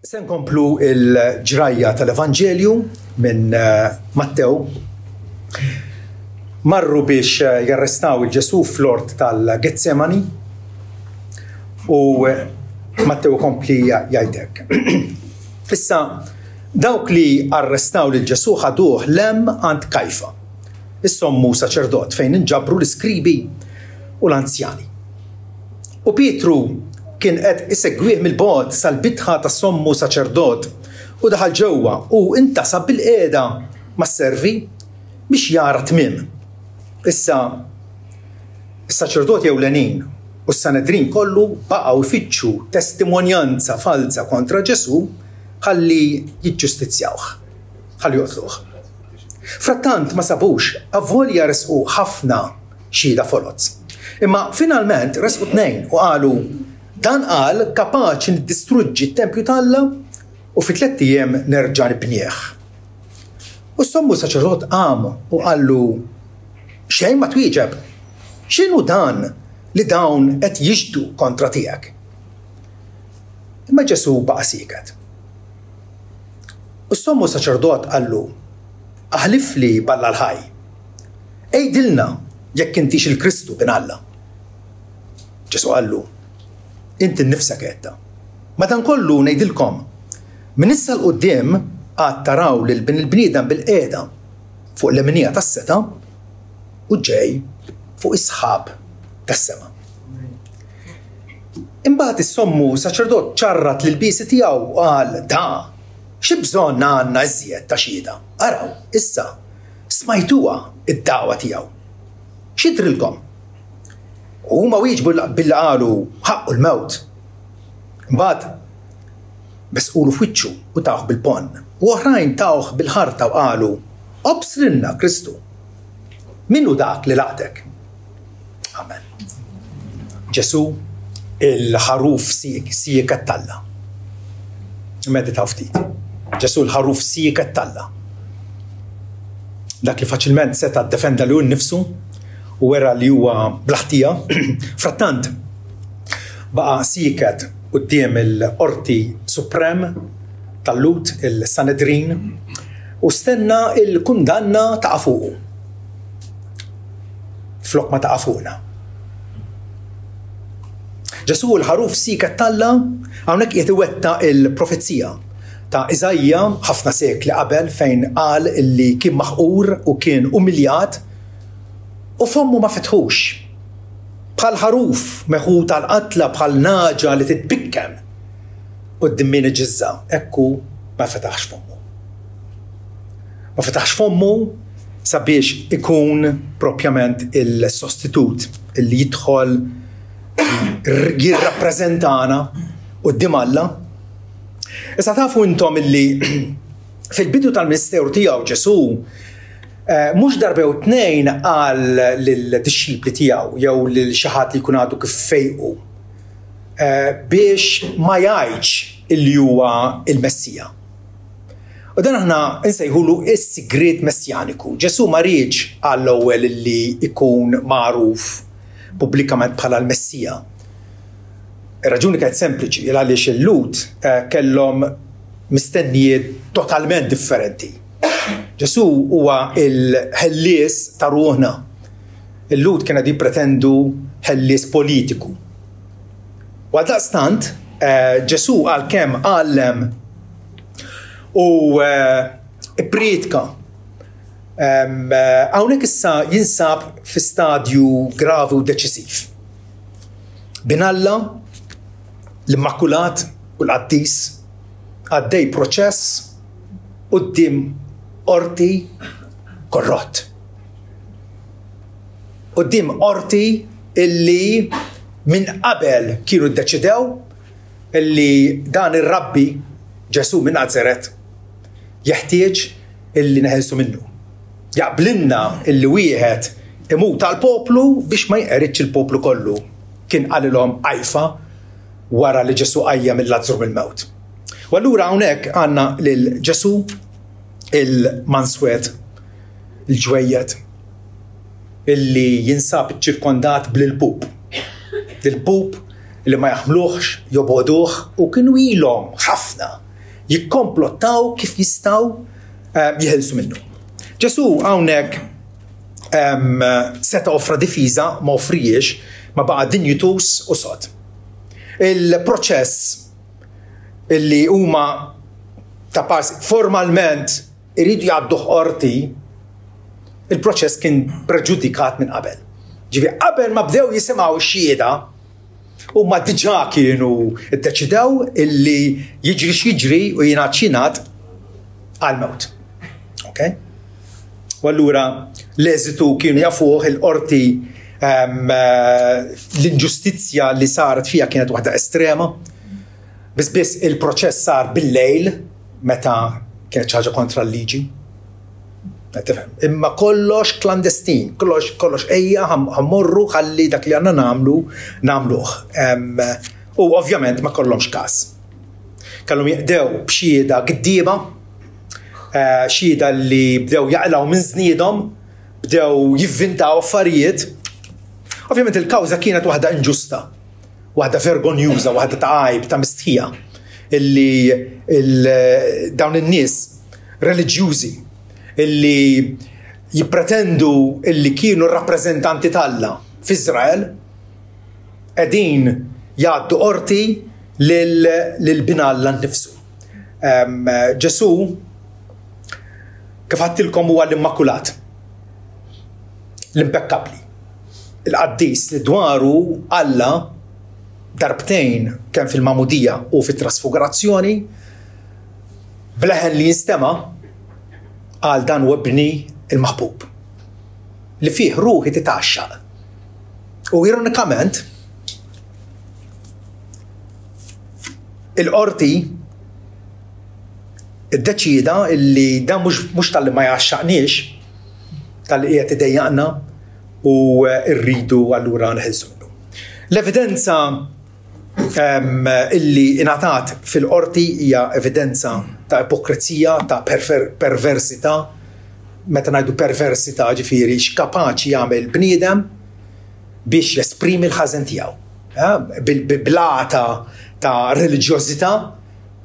Se nkomplu il-ġrajja tal-Evanġelju minn Mattew. Marru biex jarrestaw il-Ġesu fl-ort tal-Getsemani u Mattew kompli jgħidek. Issa, dawk li arrestaw lil-Ġesu ħaduh lem għand Kajfa, is-sommu saċerdot fejn inġabru l-iskribi u l-anzjani. U Pietru kien qed isegwih mill-bogħod sal-bitħa tas-sommu saċerdot u daħal ġewwa u intasab bil-qiegħda mas-servi biex jara tmiem. Issa is-saċerdoti ewlenin u s-Sanedrin kollu baqgħu jfittxu testimonjanza falsa kontra Ġesu ħalli jiġġustizzjawh, ħalli joqtluh. Frattant ma sabux avvolja resqu ħafna xhieda folot. Imma finalment resqu tnejn u qalu dan qal kapaċi niddistruġġi t-Tempju tal-Alla u fi 3 ijiem nerġa' nibnieh. U s-sommu saċerdot qam u qallu xejn ma twieġeb. X'inhu dan li dawn qed jiġdu kontra tiegħek? Imma Ġesu baqa' sieket. U s-sommu saċerdot qallu aħlifli balla l-ħaj. Ejdilna jekk intix il-Kristu bin Alla. Ġesu qallu inti nnifsek qedta. Madankollu ngħidilkom minn issa l-qudiem għad taraw lil il-bniedem bil-qiegħda fuq l-eminija tas-seta u ġej fuq is-sħab tas-sema. Imbagħad is-sommu saċerdot ċarrat lill-biesi tiegħu u qal da xi bżonn għandna iżjed ta' xhieda. Araw, issa smajtuha id-da'wa tiegħu. X'idrilkom? U huma wieġbu billi qalu ħaqqu l-mewt. Imbagħad besqulu f'wiċċu u tawh bil-ponn. U oħrajn tawh bil-ħarta u qalu obsrilna Kristu. Minnu dak li laqtek? Amen. Ġesu il-ħaruf sieka t-Alla. Meditaw ftit. Ġesu l-ħaruf sieka t-Alla. Dak li faċilment seta' ddefenda lil nnifsu u wera li huwa blaħtija, frattant baqa' sieket quddiem il-Qorti Suprem tal-Lut, il-Sanedrin, u stenna il-kundanna taqa' fuqu. Flok ma taqa' fuqna. Ġesu l-ħaruf sieket t-Alla hawnhekk qiegħed iwettaq il-profezija ta' Iżajja ħafna sekli qabel fejn qal illi kien maħqur u kien umiljat u fommu ma fetħux. Bħal ħaruf meħu tal-qatla bħal naġa li titbikkem quddiem min iġizza, ekku ma fetaħx fommu. Ma fetaħx fommu sabiex ikun propjament il-sostitut illi jidħol jirrappreżentana quddiem Alla. Issa tafu intom illi fil-bidu tal-Ministeru tiegħu Ġesu mhux darba jew tnejn qal lill-dixxipli tiegħu jew lil xi ħadd li jkun għadu kif fejqu biex ma jgħidx illi huwa il-Messija. U dan aħna nsejħulu is-sigriet messjaniku. Ġesu ma rridx għall-ewwel illi jkun magħruf pubblikament bħala l-Messija. Ir-raġuni kienet sempliċi għaliex il-Lut kellhom mistennijiet totalment differenti. Ġesu huwa il-ħellies ta' ruħna. Il-Lut kien qed jippretendu ħellies politiku. U għaldaqstant Ġesu għalkemm għallem u ippriedka hawnhekk issa jinsab fi stadju gravi u deċisiv. Bin Alla l-Immakkulat u l-Qaddis għaddej proċess quddiem qorti korrott. Quddiem qorti illi minn qabel kienu ddeċidew illi dan ir-Rabbi Ġesu minn Nażaret jeħtieġ illi neħelsu minnu. Jaqblinna illi wieħed imut tal-poplu biex ma jqeridx il-poplu kollu. Kien qalilhom għajfa wara li Ġesu qajjem il-Lażru mill-mewt. U allura hawnhekk għandna lil Ġesu il-manswed, il-ġwejjed, illi jinsab ċirkondat bl-pub. Il-pub li ma jaħmluħx, joboduħ u kienu ilhom ħafna jikkomplottaw kif jistgħu jeħilsu minnu. Ġesu hawnhekk seta offra difiża ma offrijiex ma baqa' dinjitus u sod. Il-proċess illi huma ta' pass formalment iridu jgħaddu qorti, il-proċess kien preġudikat minn qabel. Ġifieri qabel ma bdew jisimgħu x-xhieda huma diġà kienu ddeċidew illi jiġri x'jiġri u jingħad x'ingħad għall-mewt. Okay? U allura l-eżitu kienu jafuh il-qorti l-inġustizzja li saret fija kienet waħda estrema. Biss il-proċess sar bil-lejl meta kienet ħaġa kontra l-liġi. Imma kollox klandestin, kollox ejja ħammorru ħalli dak li għandna nagħmluh. U ovvjament ma kollhomx każ. Kellhom jeqdew b'xhieda giddieba, xhieda li bdew jaqlaw minn żniedhom, bdew jivvintaw affarijiet. Ovvjament il-kawża kienet waħda inġusta, waħda vergonjuża, waħda ta' għajb, ta' mistħija, illi dawn in-nies reliġjużi illi jippretendu illi kienu rappreżentanti tal-Alla f'Iżrael qegħdin jgħaddu qorti lil bina Alla nnifsu. Ġesu kif għattilkom huwa l-Immakulat, l-Impeccabbli, il-Qaddis li dwaru Alla darbtejn kemm fil-Mamudija u fit-Trasfigurazzjoni bleħen li jinstema' għal dan huwa bni il-maħbub li fih ruħi titaxxaq. U ironikament il-qorti iddeċida illi dan mhux tal-li ma jaxxaqniex, tal-li qiegħed idejjaqna u rridu allura nħilsu minnu. L-evidenza illi ingħatat fil-qorti hija evidenza ta' ipokrizija, ta' perversità. Meta ngħidu perversità ġifieri x'kapaċi jagħmel bniedem biex jesprimi l-ħażen tiegħu. Bil-għata ta' reliġjożità,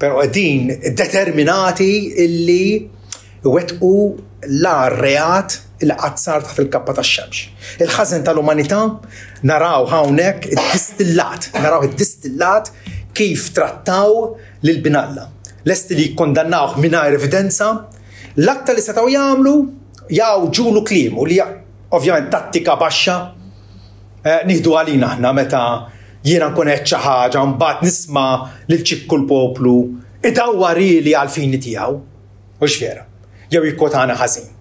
però qegħdin determinati illi iwettqu l-reat il qatt taħt il-kappa tax-xemx. Il-ħażen tal-umanità naraw hawnhekk id-distillat kif trattaw lil binalla. Lesti li jikkondannawh mingħajr evidenza, l-aktar li setgħu jagħmlu jawġulu kliem u li ovvjament tattika baxxa nieħdu għalina aħna meta jiena nkun qed xi ħaġa mbagħad nisma' lil ċikku l-poplu idawwarili għall-fini tiegħu u x'vera jew jikkwotana ħażin.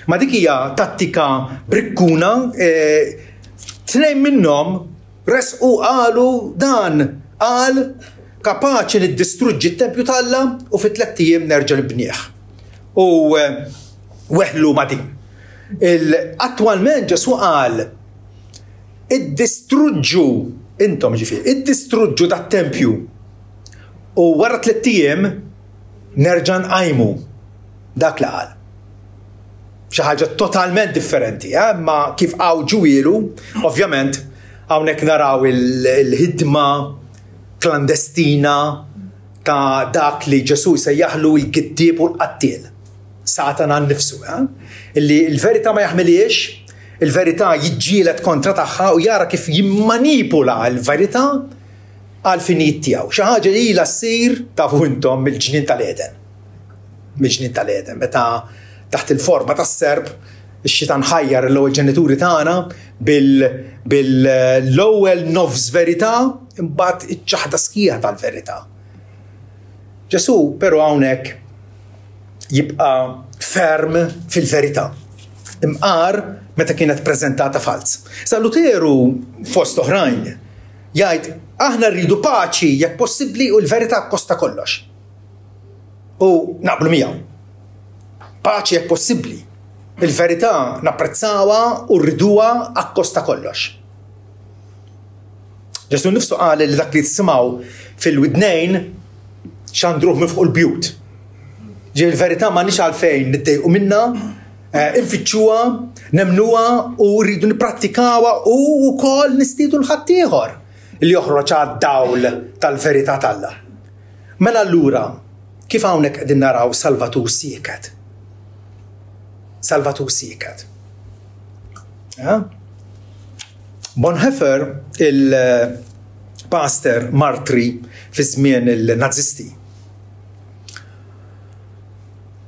Ma dik hija tattika brikkuna, tnejn minnhom resqu qalu dan qal kapaċi niddistruġġi t-tempju tal-Alla u fi 3 ijiem nerġa' nibnieh. U weħlu ma' din. Attwalment Ġesu qal iddistruġġu intom ġifieri, iddistruġġu dat-tempju u wara 3 ijiem nerġa' nqajmu dak li qal. Xi ħaġa totalment differenti, ma kif għawġu ilu, ovvjament hawnhekk naraw il-ħidma klandestina ta' dak li Ġesu jsejjaħlu l-giddieb u l-qattiel. Satana nnifsu, illi l-verità ma jaħmiliex, il-verità jiġġieled kontra tagħha u jara kif jimmanipula l-verità għal finijiet tiegħu. Xi ħaġa li ilha ssir tafu intom mill-ġnien tal-Eden. Mill-ġnien tal-Eden, meta taħt il-forma tas-serb ix-xitan ħajjar l-ewwel ġenituri tagħna bil-ewwel nofs verità imbagħad iċ-ċaħda sħiħa tal-verità. Ġesu però hawnhekk jibqa' ferm fil-verità. Imqar meta kienet preżentata fals. Sa Luteru fost oħrajn jgħid aħna rridu paċi jekk possibbli u l-verità kosta kollox. U naqblu miegħu. Paċi jekk possibbli. Il-verità napprezzawha u rriduha akkosta kollox. Ġesu nnifsu qal li dak li tsimgħu fil-widnejn x'għandruh mifquq il-bjut. Il-verità m'għandniex għalfejn niddejqu minnha, infittxuha, nemnuha u rridu nipprattikawha u wkoll nistidu l-ħadd ieħor li joħroġ għad-dawl tal-verità tal-Alla. Mela allura kif hawnhekk qegħdin naraw Salvatur Siekat. Salvatur Siekat. Bonhoeffer, il-pastor martri fi żmien il-Nazisti,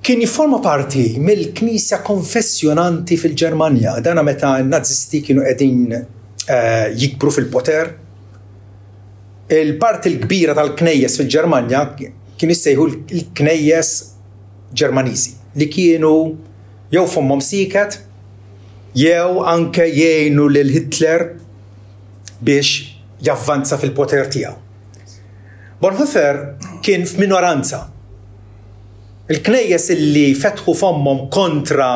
kien jifforma parti mill-Knisja Konfessjonanti fil-Ġermanja. Dana meta n-Nazisti kienu qegħdin jikbru fil-poter. Il-parti l-kbira tal-knejjes fil-Ġermanja kienu jissejħu l-knejjes Ġermaniżi li kienu jew fommhom sieket jew anke jgħinu lil Hitler biex javvanza fil-poter tiegħu. Bonhoeffer kien f'minoranza. Il-knejjes illi fetħu fommhom kontra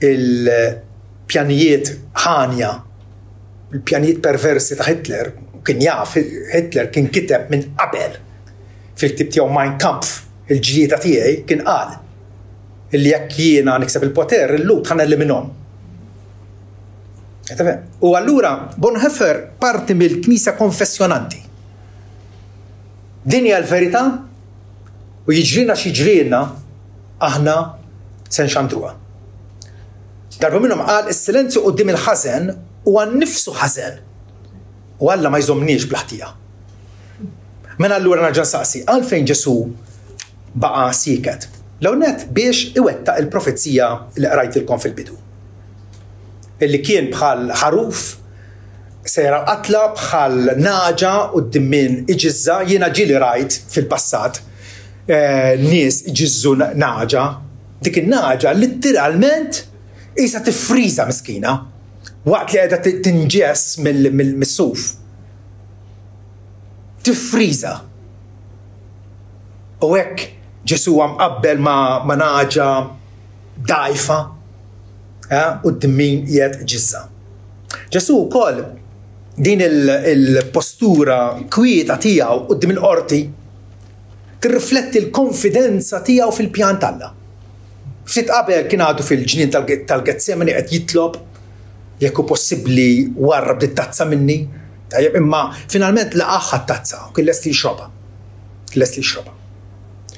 il-pjanijiet ħanja, il-pjanijiet perversi ta' Hitler, kien jaf Hitler kien kiteb minn qabel fil-ktib tiegħu Mein Kampf, il-ġlieda tiegħi kien qal illi jekk jiena nikseb il-poter il-lut ħanelli minnhom. U allura Bonhoeffer parti mill-Knisja Konfessjonanti. Din hija l-verità u jiġrina x'jiġrilna aħna se nxandruha. Darba minnhom qal is-silenzju quddiem il-ħażen huwa nnifsu ħażen u Alla ma jżommniex bl-ħtija. Mela allura nerġa' nsaqsi għalfejn Ġesu baqa' sieket. L-ewwel biex iwettaq il-profezija li qrajtilkom fil-bidu. Illi kien bħal ħaruf sejra qatla bħal naġa quddiem min iġizza. Jiena ġieli rajt fil-passat nies iġizzu naġa. Dik in-naġa litteralment qisha tiffriża miskina waqt li qiegħda tinġess mis-suf. Tiffriża. U hekk Ġesu mqabbel ma' naġa dgħajfa quddiem min qiegħed iġizza. Ġesu wkoll din il-postura kwieta tiegħu quddiem il-qorti tirrifletti l-konfidenza tiegħu fil-pjan t'Alla. Ftit qabel kien għadu fil-ġnien tal-Getsemani qed jitlob jekk hu possibbli warrab dit-tazza minni, imma finalment laqaha t-tazza u kien lest li jixrobha.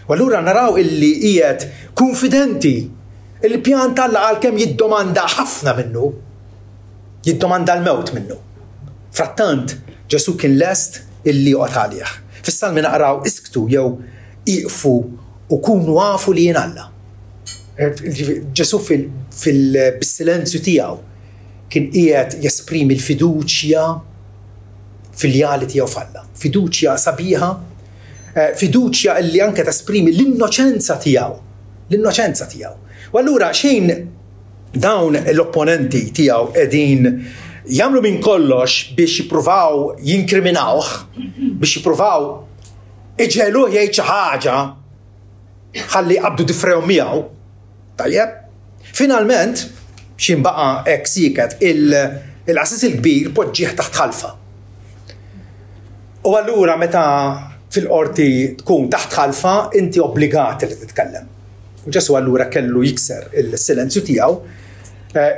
U allura naraw illi qiegħed konfidenti il-pjan t'Alla għalkemm jiddomanda ħafna minnu, jiddomanda l-mewt minnu. Frattant Ġesu kien lest illi joqgħod għalih. Fis-salmi naqraw isktu jew iqfu u kunu għafu li jien Alla. Ġesu bis-silenzju tiegħu kien qiegħed jesprimi l-fiduċja filjali tiegħu f'Alla. Fiduċja sabiħa, fiduċja li anke tesprimi l-innoċenza tiegħu. U allura xejn dawn l-opponenti tiegħu qegħdin jagħmlu minn kollox biex jippruvaw jinkriminawh, biex jippruvaw iġeluh jgħid xi ħaġa ħalli qabdu difrew miegħu. Tajjeb? Finalment x'inbaqa' hekk sieket il-qassis il-kbir poġġih taħt ħalfa. U allura meta fil-qorti tkun taħt ħalfa inti obbligati li titkellem. U Ġesu allura kellu jikser il-silenzju tiegħu.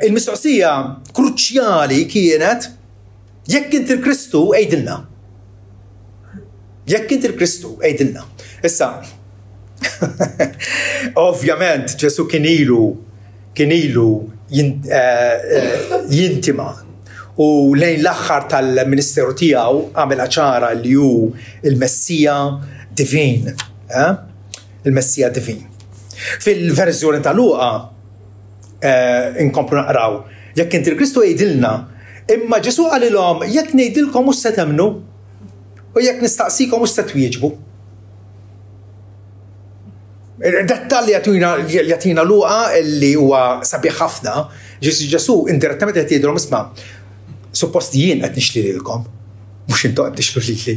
Il-mistoqsija kruċjali kienet jekk inti l-Kristu għejdilna. Issa, ovvjament Ġesu kien ilu jintima u lejn l-aħħar tal-ministeru tiegħu għamel ċara li hu il-Messija divin. Il-Messija divin. Fil-verżjoni ta' Luqa inkomplu naqraw jekk inti l-Kristu għejdilna, imma Ġesu qalilhom jekk ngħidilkom mhux se temnu u jekk nistaqsikom mhux se twieġbu. Dettalji jagħtina Luqa li huwa sabiħ ħafna, Ġesu indirettament qed jgħidilhom isma' suppost jien qed nixlililkom, mhux intom qed tixlu lili.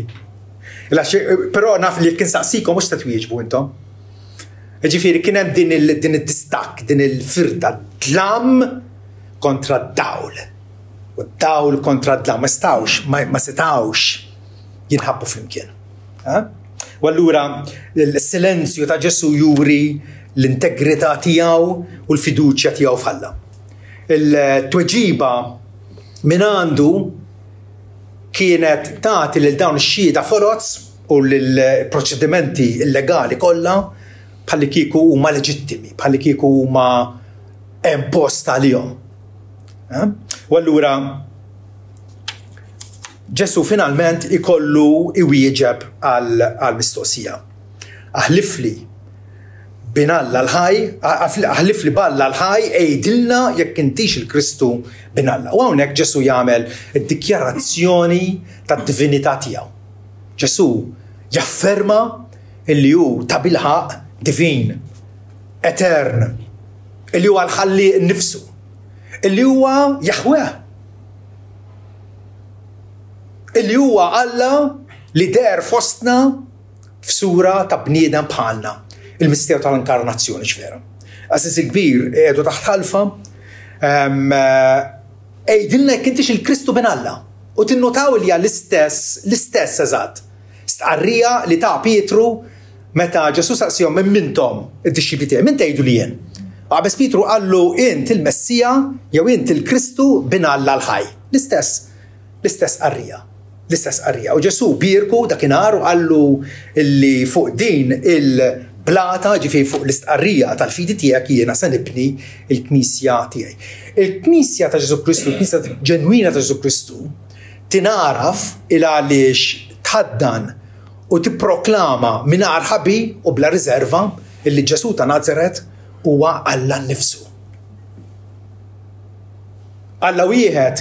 Però naf li jekk nistaqsikom mhux se twieġbu intom. Ġifieri kien hemm din id-distakk, din il-firda dlam kontra d-dawl. U d-dawl kontra d-dlam ma setawx jinħabbu flimkien. U allura l-silenzju ta' Ġesu juri l-integrità tiegħu u l-fiduċja tiegħu f'Alla. Il-tweġiba minn għandu kienet tagħti lil dawn ix-xhieda foloz u l-proċedimenti illegali kollha bħalli kieku huma leġittimi, bħalli kieku huma impost għalihom. U allura Ġesu finalment ikollu iwieġeb għal-mistoqsija. Aħlifli binalla l-ħaj, aħlifli balla l-ħaj ejdilna jekk intix il-Kristu binalla. U hawnhekk Ġesu jagħmel id-dikjarazzjoni tad-divinità tiegħu. Ġesu jafferma illi hu ta' bilħaq divin, etern, illi huwa l-ħalli nnifsu, illi huwa Jaħweh, illi huwa Alla li der fostna f'sura ta' bniedem bħalna. Il-misteru tal-inkarnazzjoni ġvera. Assis il-kbir qiegħdu taħt ħalfa ejdilna jekk intix il-Kristu bin Alla u tinnotaw li hija l-istess eżatt. Stqarrija li ta' Pietru meta Ġesu saqsihom minn mintom id-dixxipli tiegħi, min tgħidu li jien? Għabes Pietru qallu int il-Messija jew int il-Kristu bin Alla l-ħaj. L-istess qarrija. U Ġesu birku dakinhar u qallu li fuq din il-blata ġifieri fuq l-istqarrija tal-fidi tiegħek jiena se nibni il-Knisja tiegħi. Il-Knisja ta' Ġesu Kristu, il-Knisja ġenwina ta' Ġesu Kristu tingħaraf il għaliex tħaddan u tipproklama mingħajr ħabi u bla riserva illi Ġesu ta' Nazaret huwa Alla nnifsu. Alla wieħed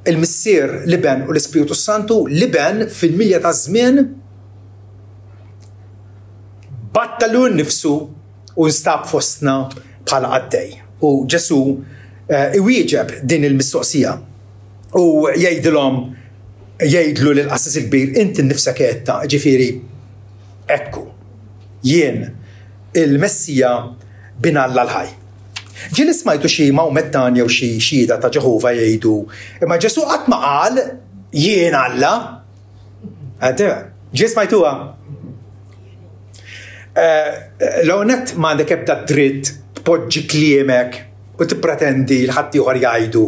il-Missier liben u l-Ispiritu Santu liben fil-milja ta' żmien battalu nnifsu u nstab fostna bħala għaddej. U Ġesu iwieġeb din il-mistoqsija u jgħidlu lil-Qassis il-Kbir inti nnifsek qiegħda, ġifieri ekku jien il-Messija bin Alla l-ħaj. Ġien ismajtu xi Mawmettan jew xi xhieda ta' Ġehovah jgħidu, imma Ġesu qatt ma qal jien Alla. Ġien smajtuha? L-hawnhekk m'għandek ebda dritt tpoġġi kliemek u tippretendi l ħadd ieħor jgħidu.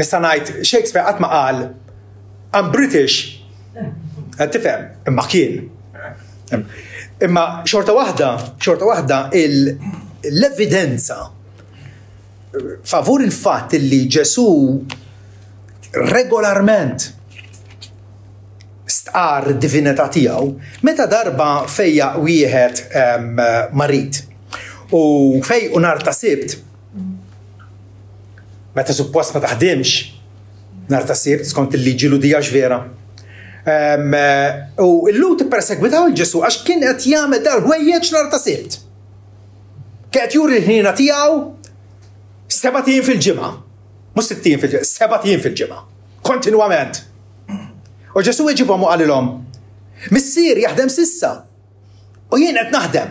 Nista' ngħid Shakespeare qatt ma qal I'm British. Tifhem, imma kien. Imma xorta waħda l-evidenza favur il-fatt li Ġesu regolarment stqar divinità tiegħu meta darba fejja wieħed marit u fej u nhar ta' Sibt meta suppost ma taħdimx nhar ta' Sibt skont il-liġi ludija ġvera. U illu tippersegwitaw il-Ġesu għax kien qed jagħmel dal-ħwejjeġ nhar ta' Sibt. Qed juri l-ħniena tiegħu 7 ijiem fil-ġimgħa. Mhux 6 ijiem fil-ġimgħa, 7 ijiem fil-ġimgħa. Kontinwament. U Ġesu iġibhom u qalilhom: Missier jaħdem s'issa u jien qed naħdem.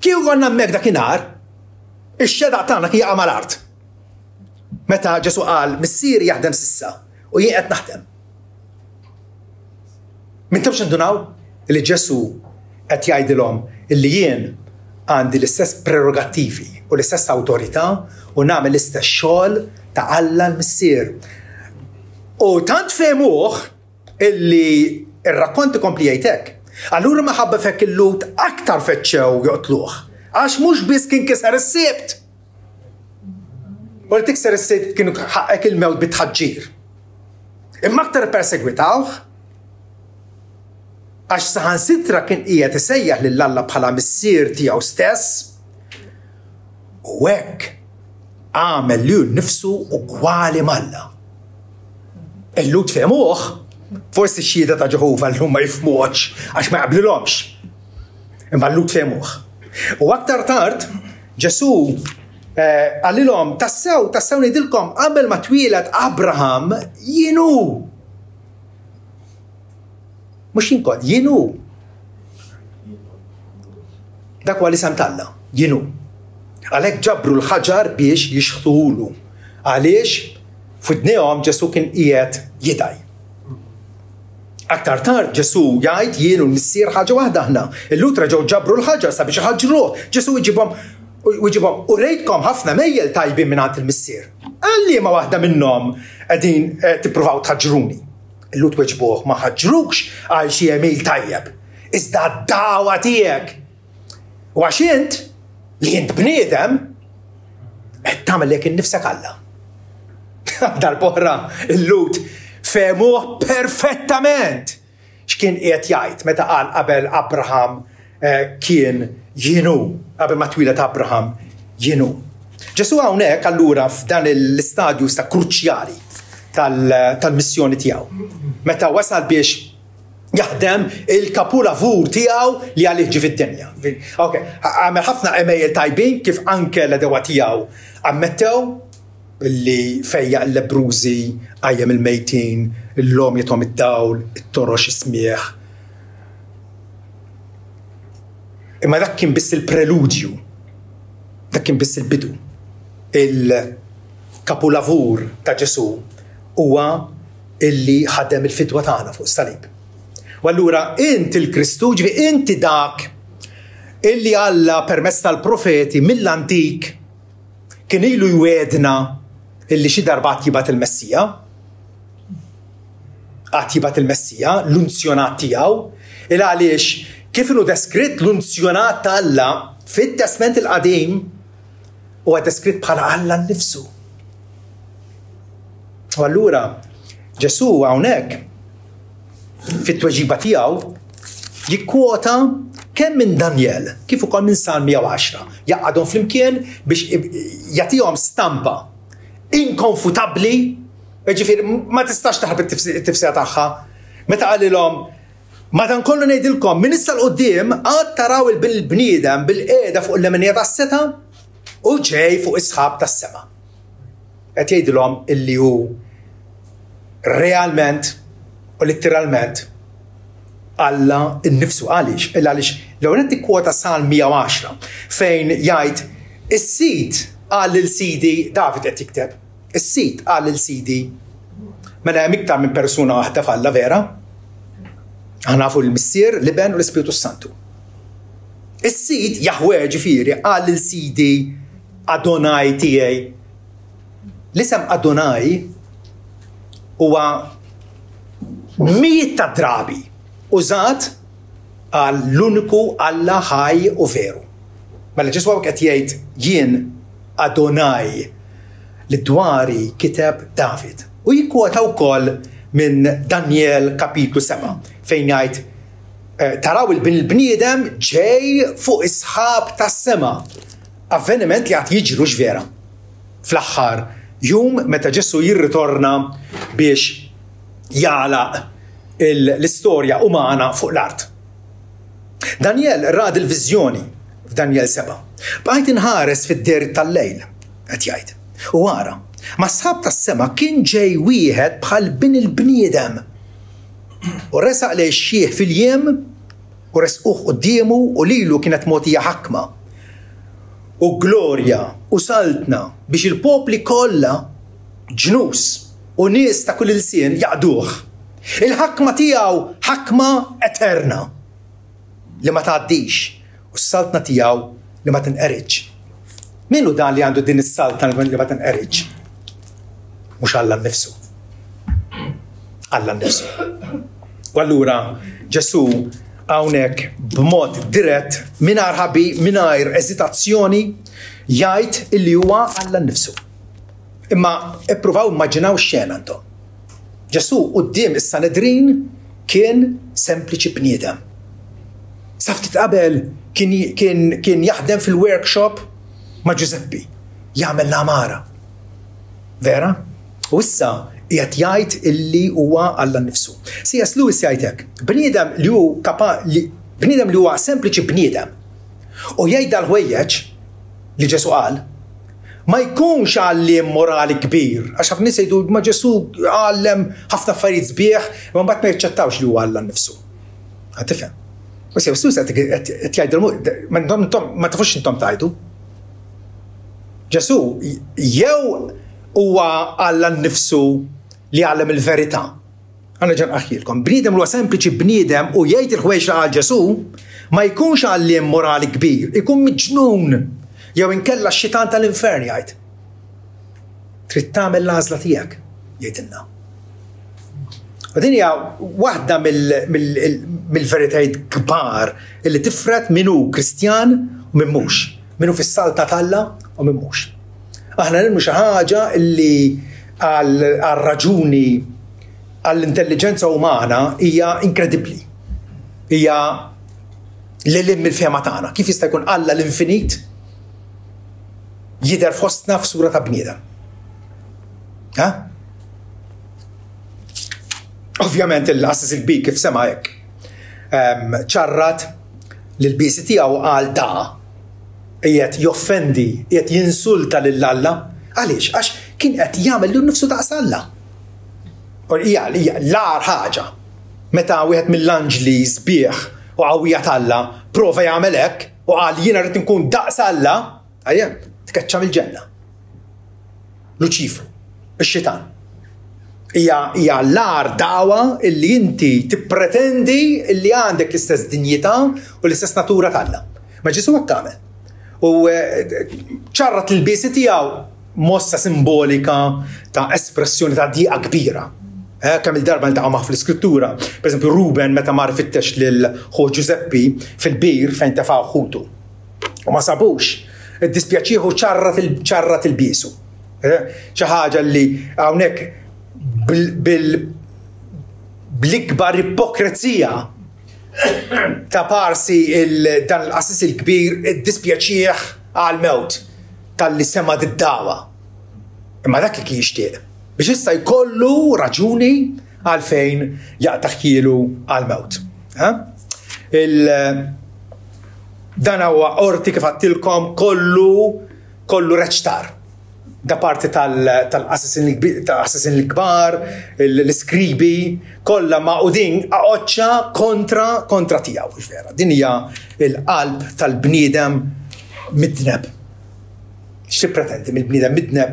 Kieku konna hemmhekk dakinhar, ix-xedaq tagħna kien jaqa' mal-art. Meta Ġesu qal Missier jaħdem s'issa u jien qed naħdem. M'intewx indunaw li Ġesu qed jgħidilhom illi jien għandi l-istess prerogattivi u l-istess awtorità u nagħmel l-istess xogħol ta' Alla l-Missier. U tant fehmuh illi ir-rakkonti kompli jgħidlek. Allura maħabba fek il-lut aktar feċċew joqtluh. Għax mhux biss kien kiser is-Sibt. U li tikser is-Sibt kienu ħaqek il-mewt bit-tħaġġir. Imma aktar persegwitawh għax saħansitra kien qiegħed isejjaħ lil Alla bħala missier tiegħu stess u hekk għamel li nnifsu ugwali mal-Alla. Il-lut fehmuh, forsi x-xhieda ta' Ġehovah llum ma jifhmuhx għax ma jaqblilhomx. Imma l-lut fehmuh. U aktar tard Ġesu għallilhom tassew ngħidilkom qabel ma twieled Abraham jienu. Mhux jinkod, jienu. Dak huwa l-isem tal-Alla, jienu. Għalhekk ġabru l-ħaġar biex jixħtulu. Għaliex f'idnejhom Ġesu kien qiegħed jidaj. Aktar tard Ġesu jgħid jienu l-Missier ħaġa waħda aħna. Illud reġgħu ġabru l-ħaġar sabiex iħaġġruh. Ġesu jġibhom ويجيبهم وريتكم ħafna mejjel tajbin mingħand il-missier. Għalli ma waħda minnhom qegħdin tippruvaw tħaġġruni. Illu tweġbuh ma ħaġġrukx għal xi emil tajjeb. Iżda d-dawwa tiegħek. U għax int li int bniedem qed tagħmel lek innifsek Alla. Darb'oħra il-Lut femuh perfettament x'kien qiegħed jgħid meta qal qabel Abraham kien jienu, qabel ma twila ta' Abraham jienu. Ġesu hawnhekk allura f'dan l-istadju sta kruċjali tal-missjoni tiegħu. Meta wasal biex jaħdem il-kapulavur tiegħu li għalih ġi fid-dinja. Okay, għamel ħafna email tajbin kif anke l-edewa tiegħu ammettew li fejja l-lebrużi għajjem il-mejtin, l-lom jithom id-dawl, it-torox ismieħ. Imma dak kien biss il-preludju, dak kien biss il-bidu. Il-kapulavur ta' Ġesu huwa illi ħadem il-fidwa tagħna fuq is-salib. U allura inti l-Kristu, ġifi inti dak illi Alla permezz tal-profeti mill-antik kien ilu jwedna illi xi darbat jibat il-Messija, għat jibat il-Messija, l-unzjonat tiegħu, il għaliex kif ilu deskritt l-unzjonat ta' Alla fit-Testament il-Qadim huwa deskritt bħala Alla nnifsu. U allura Ġesu hawnhekk fit-tweġiba tiegħu jikkwota kemm minn Daniel kif ukoll minn Salm 110 jaqgħadhom flimkien biex jagħtihom stampa inkonfutabbli, ġifieri ma tistax taħrab it-tifsira tagħha meta qalilhom madankollu ngħidilkom minn issa l-qudiem għad taraw il-bniedem bil-qiegħda fuq il-leminija tas-seta u ġej fuq is-sħab tas-sema. Qed jgħidilhom illi hu realment u letteralment Alla nnifsu għaliex l-ewwel qed tikkwota Salm 110 fejn jgħid is-Sid qal lil Sidi David qed jikteb. Is-Sid qal lil Sidi mela hemm iktar minn persuna waħda f'Alla vera. Nafu l-Missier, l-Iben u l-Ispiritu Santu. Is-Sid Jahwe ġifieri qal lil Sidi Adonai tiegħi. L-isem Adonai huwa miet ta' drabi użat għal l-uniku Alla ħaj u veru. Mela Ġesu qed jgħid jien Adonai li dwari kiteb David. U jikkwota wkoll minn Daniel kapitlu 7 fejn jgħid taraw il-bniedem ġej fuq is-sħab tas-sema. Avveniment li għad jiġru ġvera. Fl-aħħar jum meta Ġesu jirritorna biex jagħlaq l-istorja umana fuq l-art. Daniel rad il-viżjoni f'Daniel 7. Bqajt inħares fid-der tal-lejl qed jgħid. U ara ma sħab tas-sema kien ġej wieħed bħal bin il-bniedem. U resaq lej xieħ fil-jiem u resquh qudiemu u lilu kienet mogħtija ħakma u glorja u saltna biex il-popli kollha ġnus u nies ta' kull il-sien jaqduh. Il-ħakma tiegħu ħakma eterna li ma tgħaddix u s-saltna tiegħu li ma tinqeridx. Minu dan li għandu din is-saltna li ma tinqeridx? Mhux Alla nnifsu. Alla nnifsu. U allura Ġesu hawnhekk b'mod dirett mingħajr ħabi, mingħajr eżitazzjoni jgħid illi huwa Alla nnifsu. Imma ippruvaw immaġinaw x'xena intom. Ġesu quddiem is-Sanedrin kien sempliċi bniedem. Sa ftit qabel kien jaħdem fil-workshop ma' Giuseppe, jagħmel l-amara. Vera? U issa qiegħed jgħid illi huwa Alla nnifsu. C.S. Lewis jgħid hekk, bniedem li huwa sempliċi bniedem u jgħid l-ħwejjeġ li Ġesu qal ma jkunx għalliem morali kbir, għax ħafna nies jgħidu ma Ġesu għallem ħafna affarijiet sbieħ, imma mbagħad ma jaċċettawx li huwa Alla nnifsu. Ħadd tifhem? U C.S. Lewis qed jgħid ma tafux intom tajdu. Ġesu jew huwa Alla nnifsu li għallem il-verità. Għanna ġan aħjilkom. Bniedem huwa sempliċi bniedem u jgħid il-ħwejx għal Ġesu ma jkunx għalliem morali kbir, ikun miġnun Jew inkella x-xitan tal-infern jgħid. Trid tagħmel l-għażla tiegħek, jgħidilna. U din hija waħda mill-veritajiet kbar illi tifret min hu Kristjan u min mhux, min hu fis-salta talla u min mhux. Aħna nilmu xi ħaġa illi għal-raġuni għall-intelligenza umana hija inkredibbli. Hija l-lim mill-fehma tagħna. Kif jista' jkun Alla l-infinit jidher fostna f'sura ta' bniedem. Ovvjament il-Assis il-Kbir kif sema hekk. ċarrat lill-biesi tiegħu qal qiegħed joffendi, qiegħed jinsulta lil Alla. Għaliex? Għax kien qed jagħmel lil nnifsu daqs Alla. Hija l-agħar ħaġa. Meta wieħed mill-anġli sbieħ u qawwija Alla prova jagħmel hekk u qal jiena rrid inkun daqs Alla, tkeċċa mill-ġenna. Luċifru, ix-xitan. Hija l-agħar dgħawa illi inti tippretendi illi għandek l-istess dinjità u l-istess natura t'Alla. Ma Ġesu hekk għamel. U ċarrat il-biesi tiegħu mossa simbolika ta' espressjoni ta' dieqa kbira. Kemm il-darba ntaqgħu magħha fl-iskrittura. Pereżempju Ruben meta mar fittex lil ħu Ġuseppi fil-bir fejn tefgħu ħutu. U ma sabux, iddispjaċieħu ċarrat il-biesu. Xi ħaġa li hawnhekk bl-ikbar ipokrezija ta' parsi dan l-Assis il-Kbir iddispjaċieħ għal-mewt tal-li sema d-dawa. Imma dak li jixtieq biex issa jkollu raġuni għalfejn jaqtaħkielu għal-mewt. Dan huwa qorti kif għattilkom kollu reċtar. Da parti tal-Assassin il-Kbar, l-iskribi, kollha maqudin aqoċċa kontra tiegħu, mhux vera. Din hija l-qalb tal-bniedem midneb. X'tippretendi mill-bniedem midneb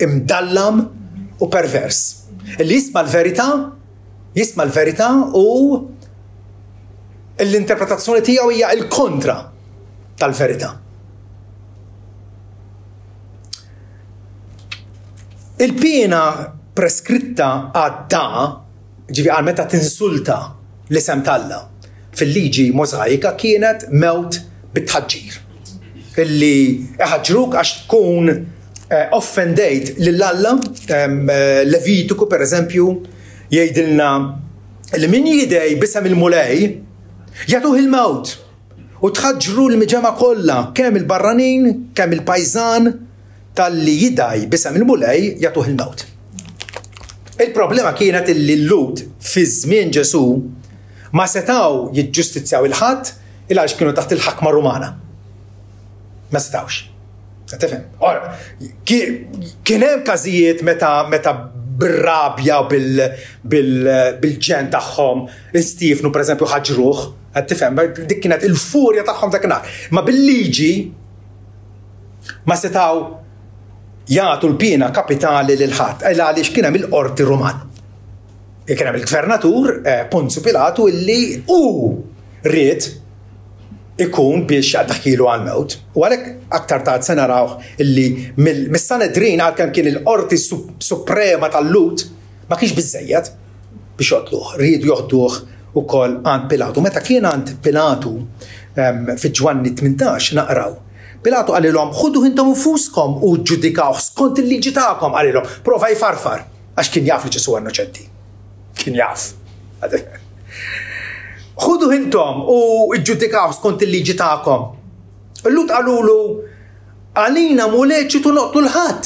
imdallam u pervers. Illi jisma' l-verità u l-interpretazzjoni tiegħu hija l-kontra tal-verità. Il-pena preskritta għadda, għal meta tinsulta l-isem t'Alla fil-liġi Możajika kienet mewt bit-tħaġġir. Illi iħaġġruk għax tkun offendejt lill-Alla. Levitiku per eżempju jgħidilna li min jidej bisem il-mulej jagħtuh il-mewt u tħaġġru l-miġema kollha kemm il-barranin, kemm il-pajżan tal-li jidaj bisem il-mulej jagħtuh il-mewt. Il-problema kienet illi l-Lut fi żmien Ġesu ma setgħu jiġġustizzjaw il-ħadd għaliex kienu taħt il-ħakma Rumana. Ma setgħux. Tifhem? Kien hemm każijiet meta bir-rabja bil-ġen tagħhom istifnu pereżempju ħaġruh, qed tifhem, dik kienet il-furja tagħhom dakinhar. Ma bil-liġi ma setgħu jagħtu l-pina kapitali lil ħadd għaliex kien hemm il-qorti Ruman. Kien hemm il-gvernatur Ponzju Pilatu illi ried ikun biex jaqtaħkielu għal-mewt. U għalhekk aktar tard se narawh illi mis-Sanedrin għalkemm kien il-qorti suprema tal-Lut ma kienx biżżejjed biex joqtluh, riedu joħduh ukoll għand Pilatu. Meta kien għand Pilatu fi Ġwanni 18 naqraw. Pilatu għalilhom ħudu intom infuskom u ġġudikaw skont il-liġi tagħkom għalilhom. Prova jfarfar għax kien jaf li Ġesu innoċenti. Kien jaf. Ħudu intom u ġġudikaw skont il-liġi tagħkom. Lut qalulu għalina mu leċitu noqtu l-ħadd.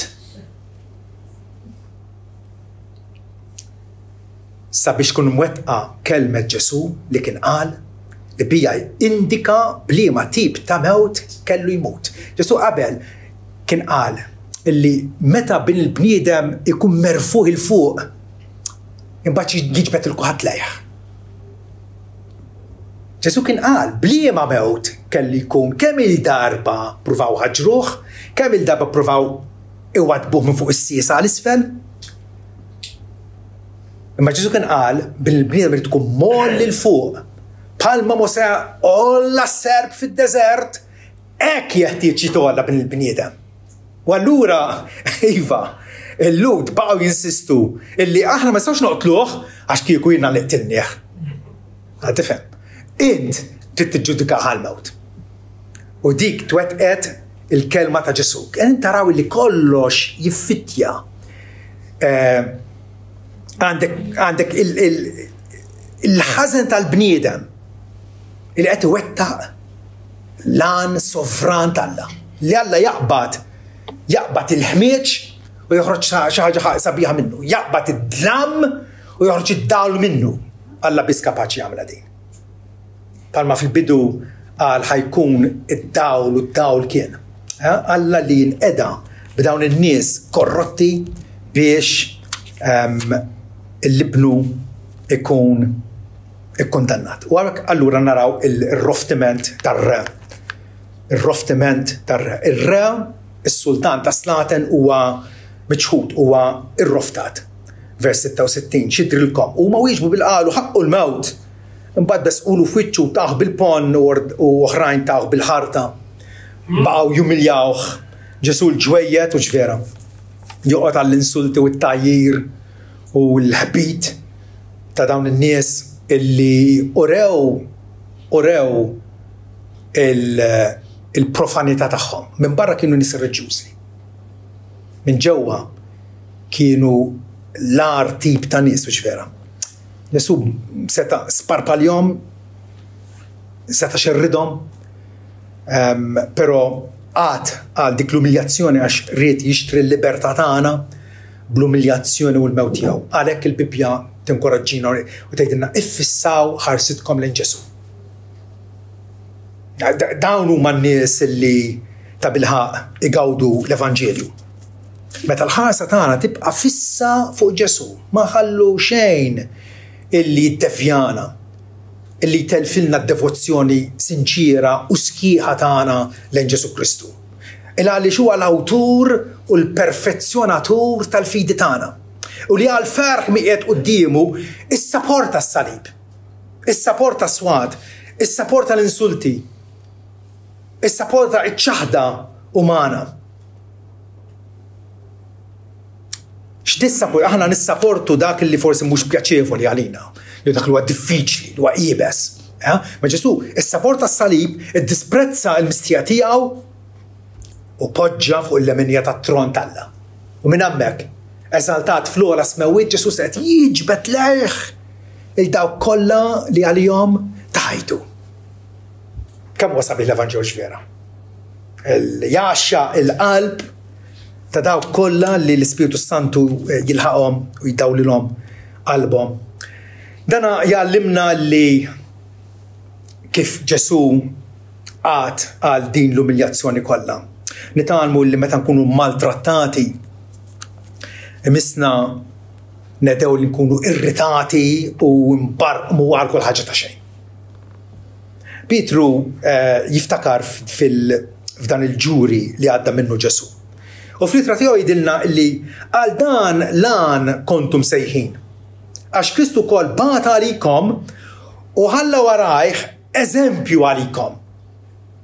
Sabiex kun mwettqa kelmet Ġesu li kien qal li bija indika bliema tip ta' mewt kellu jmut. Ġesu qabel kien qal illi meta bin il-bniedem ikun merfuħ il-fuq imbagħad jiġbed il-kulħadd lejh. Ġesu kien qal bliema mewt kelli jkun kemm il-darba pruvaw ħaġruh, kemm il-darba pruvaw iwadbuh minn fuq is-siesa għal isfel. Imma Ġesu kien qal bil-bniedem irid tkun moll lil fuq. Palma Mosè olla serb fid-deżert Ek jeħtieġ jitgħolla bil-bniedem. U allura iva, il-Lut baqgħu jinsistu illi aħna ma nistgħux noqtluh għax kieku jiena li qtilnieh. Tifhem? Int trid tiġġudika għall-mewt. U dik twettqet il-kelma ta' Ġesu. Int taraw li kollox jiffittja. Għandek il-ħażen tal-bniedem li qed iwettaq lan sovran tal-Alla. Li Alla jaqbad il-ħmieġ u joħroġ xi ħaġa sabiħa minnu. Jaqbad id-dlam u joħroġ id-dawl minnu. Alla biss kapaċi jagħmilha din. Palma fil-bidu qal ħajkun id-dawl u d-dawl kien. Alla li jinqeda b'dawn in-nies korrotti biex il-libnu ikun ikkondannat. U għalhekk allura naraw il-roftiment tar-re. Il-roftiment tar-re. Ir-re, is-sultan ta' Slaten huwa miċħud, huwa irroftat. Vers 66, xidrilkom. Huma wieġbu bil-qalu ħaqqu l-mewt. Imbagħad bes qulu f'wiċċu taħ bil-pon u oħrajn taħ bil-ħarta. Baqgħu jumiljawh. Ġesu l-ġwejjed u ġvera. Joqgħod għall-insulti u t-tajjir u l-ħbit ta' dawn in-nies illi urew il-profanità tagħhom. Minn barra kienu nies reġjużi. Minn ġewwa kienu l-ar tip ta' nies u ġvera. Ġesu seta' sparpaljhom, seta' xerridhom, però għal dik l-umiljazzjoni għax ried jixtri l-libertà tagħna bl-umiljazzjoni u l-mewt tiegħu. Għalhekk il-Bibja tinkoraġġina u tgħidilna iffissaw ħarsitkom lejn Ġesu. Dawn huma n-nies li ta' bilħaq igawdu l-Evanġelju. Meta l-ħarsa tagħna tibqa' fissa fuq Ġesu, ma ħallu xejn illi jiddevjana, illi jtelfilna d-devozzjoni sinċira u sħiħa tagħna lejn Ġesu Kristu. Għaliex huwa l-awtur u l-perfezzjonatur tal-fidi tagħna. U li għal-ferħ miqiegħed qudiemu issapporta s-salib, issapporta s-swad, issapporta l-insulti, issapporta ċ-ċaħda umana. X'nissapportu? Aħna nissapportu dak li forsi mhux pjaċevoli għalina, jew dak li huwa diffiċli, li huwa qiebes. Ma Ġesu issapporta s-salib, iddisprezza l-mistija tiegħu u poġġa fuq il-leminja tat-tron tal-Alla. U minn hemmhekk, eżaltat fl-ogħla smewwiet Ġesu se qed jiġbed lejh il-dawk kollha li għalihom taħajtu. Kemm wasab l-Evanġelju vera? Jaxxa il-qalb ta' dawk kollha li l-Ispiritu Santu jilħaqhom u jdawlilhom qalbhom. Dana jgħallimna li kif Ġesu għal din l-umiljazzjoni kollha. Nitalmu li meta nkunu maltrattati imisna nedew li nkunu irritati u mbarqmu għal kull ħaġa ta' xejn. Pietru jiftakar f'dan il-ġuri li għadda minnu Ġesu. U fl-ittra tiegħu jgħidilna li għal dan lan kontum sejħin. Għax Kristu kol bata għalikom u ħalla warajh eżempju għalikom.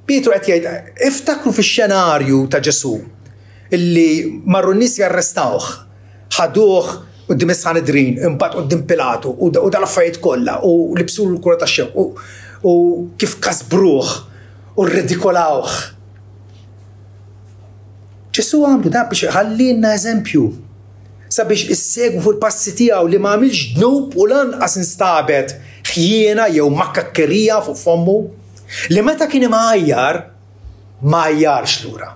Pietru qed jgħid iftakru fix-xenarju ta' Ġesu illi marru n-nies jarrestawh, ħaduh quddiem is-Sanedrin, imbagħad quddiem Pilatu u dal-affarijiet kollha u libsu l-kura tax-xewq u kif kasbruh u rridikolawh. Ġesu għamlu dan biex ħallilna eżempju sabiex issegwu fuq il-passi tiegħu li ma għamilx dnub u lanqas instabet ħjiena jew makkakkerija fuq fommu li meta kien imgħajjar ma għajjarx lura.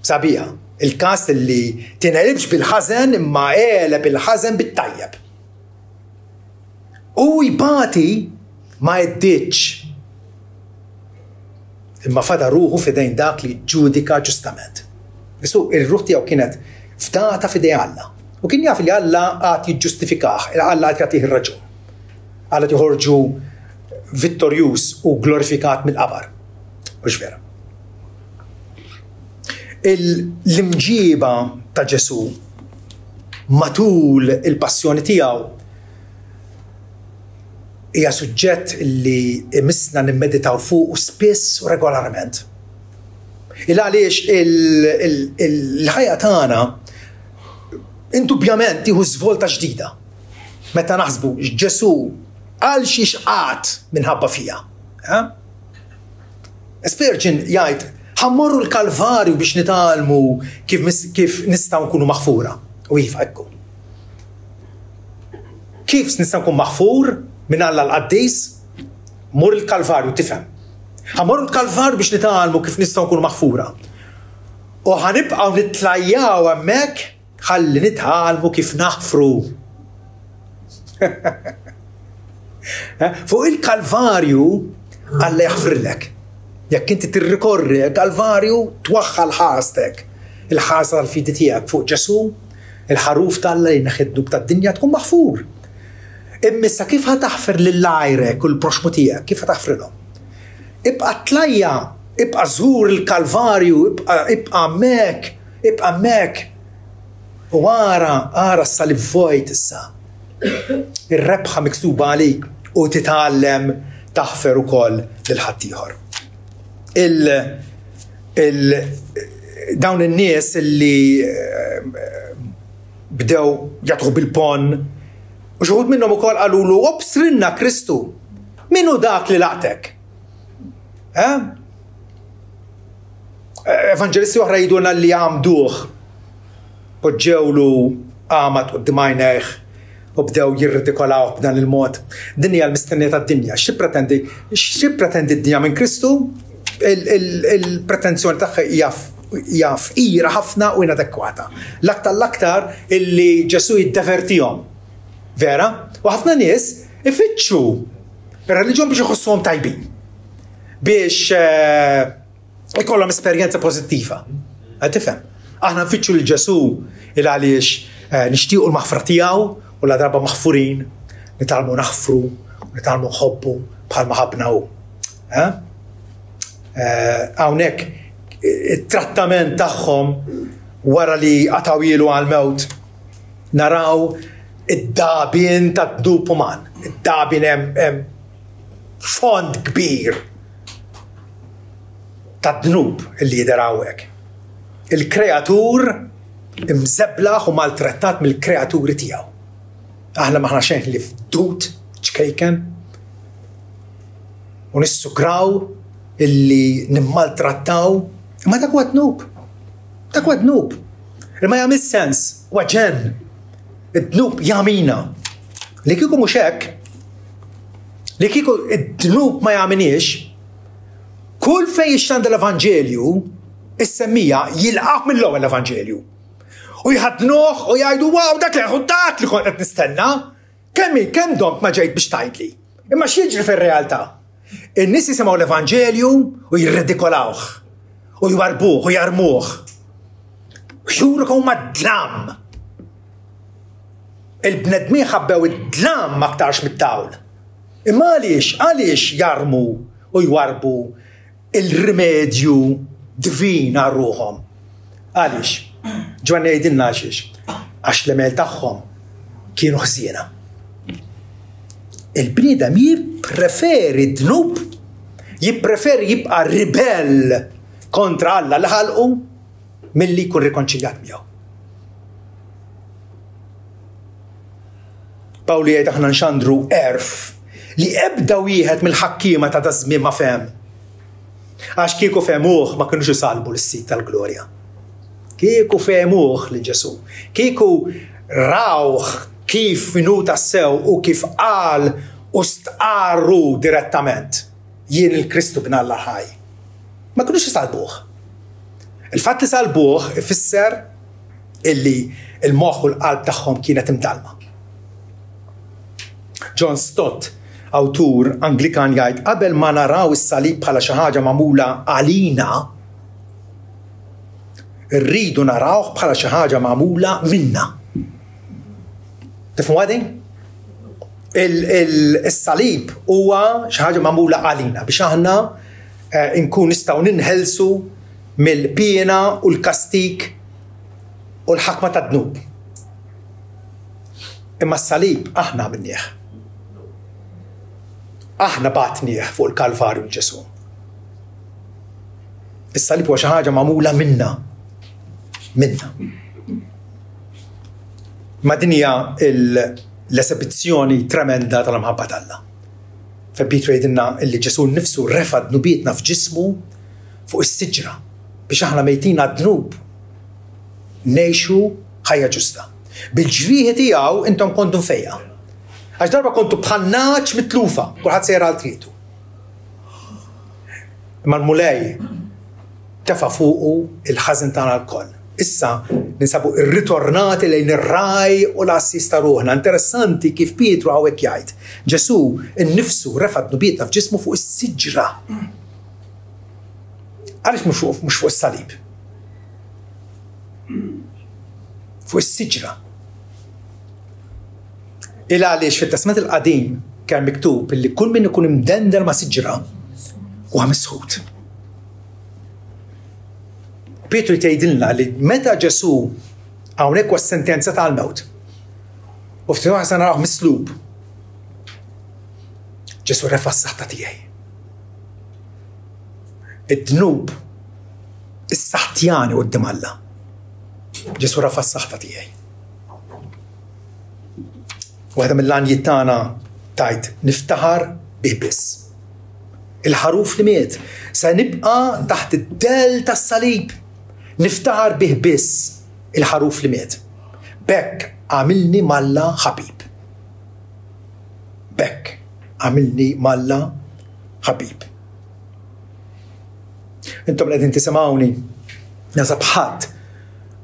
Sabiha, il-każ li tinqelibx bil-ħażen imma qeleb il-ħażen bit-tajjeb. U jbati ma jeddiċ imma fada ruħu fidejn dak li ġudika ġustament. Isu ir-ruħ tiegħu kienet fdata fidej Alla. U kien jaf li Alla għad jiġġustifikaħ, Alla għad jagħtih ir-raġun. Alla joħorġu vittorjuż u glorifikat mill-qabar. Mhux vera. L-imġiba ta' Ġesu matul il-passjoni tiegħu hija suġġett li imissna nimmeditaw fuq spiss u regolarment. Għaliex il-ħajja tagħna indubjament tieħu żvolta ġdida. Meta naħsbu Ġesu għal xi xqat minħabba fija. Spurgeon jgħid ħammorru l-Kalvarju biex nitgħallmu kif nistgħu nkunu maħfura. U iva ekku. Kif nistgħu nkun maħfur minn Alla l-Qaddis? Mur il-Kalvarju tifhem. Ħammorru l-Kalvarju biex nitgħallmu kif nistgħu nkunu maħfura. U ħanibqgħu nitlajjaw hemmhekk ħalli nitgħallmu kif naħfru. Fuq il-Kalvarju Alla jaħfrilek. Jekk inti tirrikorri l-Kalvarju twaħħal ħastek. Il-ħasa tal-fidi tiegħek fuq Ġesu, il-ħaruf tal-Alla li neħidnu tad-dinja tkun maħfur. Immissa kif ħataħfir lill-għajrek u l-proxmu tiegħek, kif ħataħfrilhom? Ibqa' tlajja, ibqa' żur il-Kalvarju, ibqa' hemmhekk. U ara s-salib vojt issa. Ir-rebħa miktuba għalik u titgħallem taħfer ukoll lil ħadd ieħor. Dawn in-nies li bdew jagħtħu bil-pon u xi wħud minnhom ukoll qalulu obsrinna Kristu. Minu dak li laqtek? Evanġelisti oħra jgħidulna li għamduh poġġewlu għamat quddiem għajnejh u bdew jirridikolaw b'dan il-mod. Din hija l-mistennija tad-dinja. Xi pretendi d-dinja minn Kristu? Il-pretenzjoni tagħha hija fqira ħafna u inadekwata. L-aktar illi Ġesu jiddevertihom. Vera? U ħafna nies ifittxu ir-reliġjon biex iħossuhom tajbin. Biex ikollhom esperjenza pożittiva. Tifhem? Aħna nfittxu lil Ġesu il għaliex nixtiequ l-maħfra tiegħu u la darba maħfurin, nitalmu naħfru, nitalmu nħobbu bħalma ħabna hu. Hawnhekk it-trattament tagħhom wara li qataw ilu għall-mewt naraw id-dabien tad-dnub uman. Id-dabien hemm fond kbir tad-dnub li jidher hawnhekk. Il-kreatur imżeblaħ u maltrattat mill-kreaturi tiegħu. Aħna maħna xejn li fdut ċkejken u nissukraw illi nimmaltrattaw, ma dak huwa dnub. Dak huwa dnub. Ma jagħmel sens, huwa ġenn. Id-dnub jagħmilna. Li kieku mhux hekk, li kieku id-dnub ma jagħmilniex, kull fejn jixtanda l-Evanġelju is-semmija jilqaq mill-ewwel l-Evanġelju. U jħadnuh u jgħidu wow dak li dak li kont qed nistenna. Kemm domt ma ġejt biex tgħidli. Imma x'jiġri fir-realtà? In-nies jisimgħu l-Evanġelju u jirridikolawh u jwarbuh u jarmuh. Juru huma d-dlam. Il-bnedmin ħabbew id-dlam aktarx mit-tawl. Imma għaliex jarmu u jwarbu il-rimedju divin għal ruħhom? Għaliex? Ġwanni jgħidilna għax l-emel tagħhom kienu ħsiena. Il-bniedem jippreferi dnub, jippreferi jibqa' ribell kontra Alla li ħalqu milli jkun rikonċiljat miegħu. Pawli jgħid aħna nxandru erf li ebda wieħed mill-ħakkiema ta' żmien ma fehem. Għax kieku femuh ma kinux isalbu l-sit tal-glorja. Kieku femuh li Ġesu, kieku rawh kif minuta sew u kif qal u stqarru direttament jien il-Kristu b'na Alla ħaj. Ma kinux isalbuh. Il-fatt li salbuh ifisser illi il-moħħ u l-qalb tagħhom kienet imdalma. John Stott, awtur Anglikan, jgħid qabel ma naraw is-salib bħala xi ħaġa magħmula għalina, rridu narawh bħala xi ħaġa magħmula minna. Tifhmu għadin? Is-salib huwa xi ħaġa magħmula għalina biex aħna nkun nistgħu ninħelsu mill-piena u l-kastik u l-ħakma tad-dnub. Imma s-salib aħna minnieh. aħna batnieh fuq il-Kalvarju Ġesu. Is-salib huwa xi ħaġa magħmula minna. Ma din hija l-esebizzjoni tremenda tal-imħabba tal-Alla. Fejn Pietru jgħidilna li Ġesu nnifsu refa' dnubietna f'ġismu fuq is-siġra biex aħna mejtin għad-dnub ngħixu ħajja ġusta. Bil-ġrieħi tiegħu intom kontu mfejja. Għax darba kontu bħal naċ mitlufa, kulħadd sejra għal tritu. Imma l-mulej tefa' fuqu il-ħażin tagħna l-koll. Issa ninsabu irritornati lejn ir-raj u l-assis ta' ruħna. Interessanti kif Pietru hawnhekk jgħid. Ġesu innifsu refa' dnubietna f'ġismu fuq is-siġra. Għaliex mhux fuq is-salib? Fuq is-siġra. Il għaliex fit-Testament il-Qadim kien miktub li kull min ikun imdendel ma' siġra huwa misħud. Pietru jgħidilna li meta Ġesu hawnhekk huwa s-sentenza tal-mewt u ftit waħda naraw mislub, Ġesu refa' s-saħħa tiegħi. Id-dnub is-saħtjani quddiem Alla. Ġesu refa' s-saħħa tiegħi. Waħda mill-għanjiet tagħna tajt niftaħar bih biss. Il-ħaruf li miet se nibqa' taħt id-del tas-salib. Niftaħar bih biss il-ħaruf li miet. Bekk għamilni Malla ħabib. Bekk għamilni Malla ħabib. Intom qegħdin tisimgħuni nasab ħadd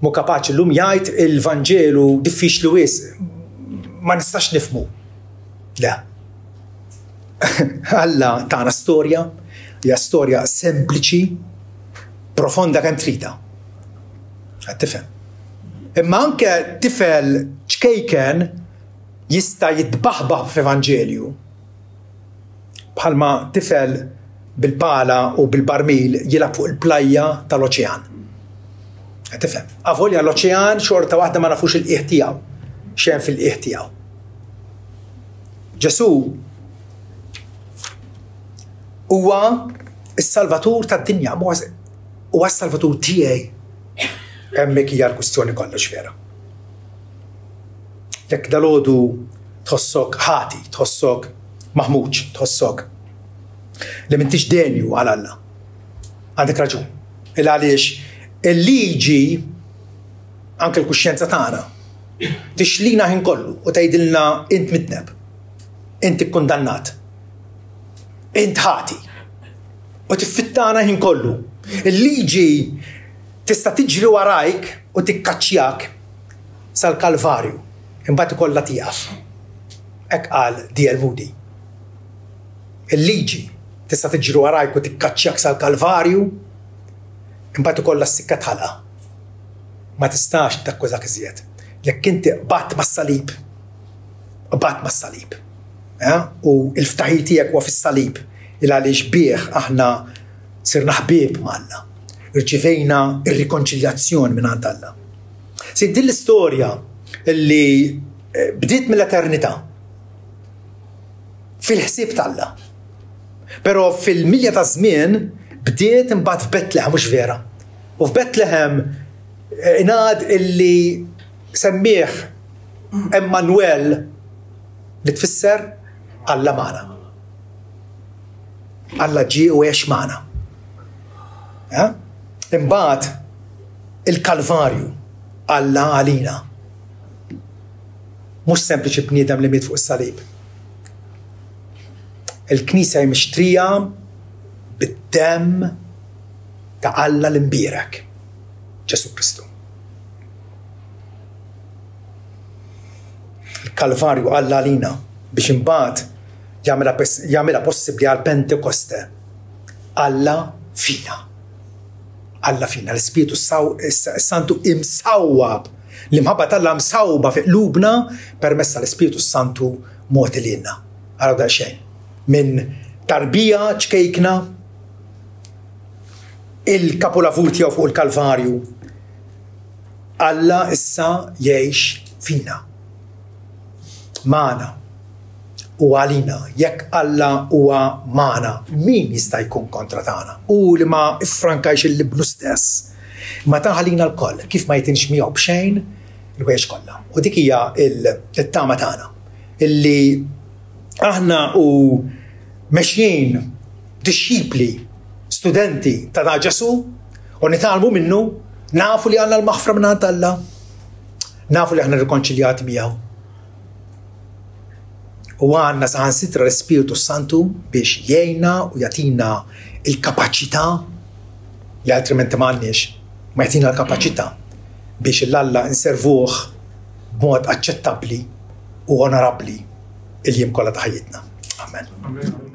mu kapaċi llum jgħid il-Vanġelu diffiċli wisq. Ma nistax nifmu. Le. Alla tagħna storja, hija storja sempliċi, profonda kemm trita. Tifhem. Imma anke tifel ċkejken jista' jitbaħbaħ f'Evanġelju. Bħalma tifel bil-pala u bil-barmil jilab fuq il-plajja tal-oċean. Tifhem. Avolja l-oċean xorta waħda ma nafux il-qiegħ tiegħu. Xejn fil-qiegħ tiegħu. Ġesu huwa s-salvatur tad-dinja, huwa s-salvatur tiegħi. Hemmhekk hija l-kwistjoni kollox vera. Jekk dalgħodu tħossok ħati, tħossok maħmuġ, tħossok li m'intix denju għal Alla. Għandek raġun. Għaliex il-liġi anke l-kuxjenza tagħna tixlina ħin kollu u tgħidilna int mitneb, int ikkundannat, int ħati u tiffittana ħin kollu. Il-liġi tista' tiġri warajk u tikkaċċjak sal-Kalvarju imbagħad ikollha tieqaf. Hekk qal D.L. Moody. Il-liġi tista' tiġri warajk u tikkaċċjak sal-Kalvarju imbagħad ikollha s-sikka tħalaq. Ma tistax takkużak iżjed. Jekk inti qatt mas-salib, qatt mas-salib. U l-ftaħil tiegħek huwa fis-salib il għaliex bih aħna sirna ħbieb Alla. Irċivejna ir-rikonċiljazzjoni minn għand Alla. Din l-istorja li bdiet mill-eternità fil-ħsieb tal-Alla. Però fil-milja ta' żmien bdiet imbagħad f'Betlehem mhux vera. U f'Betlehem ingħad illi semmieħ Emmanuel li tfisser Alla magħna. Alla ġie u għex magħna. Imbagħad il-Kalvarju Alla għalina. Mhux sempliċi bniedem li miet fuq is-salib. Il-Knisja mixtrija bid-demm ta' Alla l-imbierek, Ġesu Kristu. Il-Kalvarju Alla għalina biex imbagħad jagħmilha possibbli għal Pentekoste. Alla fina. Alla fina. L-Ispiritu Santu imsawwab. L-imħabba tal-Alla msawba fi qlubna permezz tal-Ispiritu Santu mogħti lilna. Ara da xejn. Minn tarbija ċkejkna il-kapolavur tiegħu fuq il-Kalvarju. Alla issa jgħix fina. Magħna. u għalina, jekk Alla huwa magħna, min jista' jkun kontra tagħna? U li ma iffrankajx il-libnu stess. Ma taħalina l-koll, kif ma jitinx miegħu b'xejn il-wejx kollha. U dik hija il-tama tagħna. Illi aħna u mexjin disċipli, studenti ta' Ġesu u nitalmu minnu, nafu li għandna l-maħfra minn Alla, nafu li aħna rikonċiljati miegħu. U għandna saħansitra l-Ispiritu Santu biex jgħinna u jagħtina il-kapaċità li altrimenti m'għandniex, ma jagħtina l-kapaċità biex l-Alla nservuh b'mod aċċettabbli u onorabbli il-jiem kollha ta' ħajjitna. Amen.